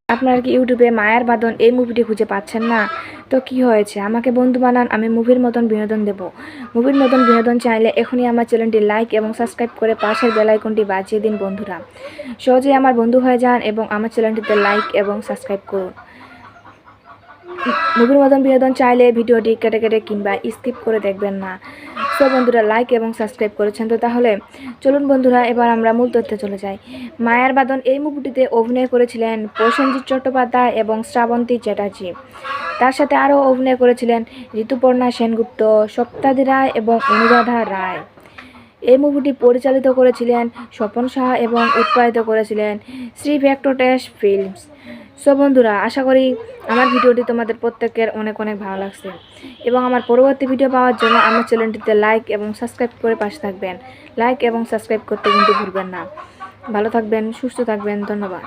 আপনারা কি ইউটিউবে মায়ার বাঁধন এই মুভিটি খুঁজে পাচ্ছেন না? তো কি হয়েছে, আমাকে বন্ধু বানান, আমি মুভির মতন বিনোদন দেব। মুভির মতন বিনোদন চাইলে এখনই আমার চ্যানেলটি লাইক এবং সাবস্ক্রাইব করে পাশের বেল আইকনটি বাজিয়ে দিন বন্ধুরা। সহজেই আমার বন্ধু হয়ে যান এবং আমার চ্যানেলটিতে লাইক এবং সাবস্ক্রাইব করুন। মুভির মতন বিনোদন চাইলে ভিডিওটি কেটে কেটে কিংবা স্কিপ করে দেখবেন না। সো বন্ধুরা, লাইক এবং সাবস্ক্রাইব করেছেন তো তাহলে চলুন বন্ধুরা, এবার আমরা মূল তথ্যে চলে যাই। মায়ার বাঁধন এই মুভিটিতে অভিনয় করেছিলেন প্রসেনজিৎ চট্টোপাধ্যায় এবং শ্রাবন্তী চ্যাটার্জি। তার সাথে আরও অভিনয় করেছিলেন ঋতুপর্ণা সেনগুপ্ত, সপ্তাদি রায় এবং অনুরাধা রায়। এই মুভিটি পরিচালিত করেছিলেন স্বপন সাহা এবং উৎপাদিত করেছিলেন শ্রী ভেঙ্কটেশ ফিল্মস। সো বন্ধুরা, আশা করি আমার ভিডিওটি তোমাদের প্রত্যেকের অনেক অনেক ভালো লাগছে এবং আমার পরবর্তী ভিডিও পাওয়ার জন্য আমার চ্যানেলটিতে লাইক এবং সাবস্ক্রাইব করে পাশে থাকবেন। লাইক এবং সাবস্ক্রাইব করতে কিন্তু ভুলবেন না। ভালো থাকবেন, সুস্থ থাকবেন, ধন্যবাদ।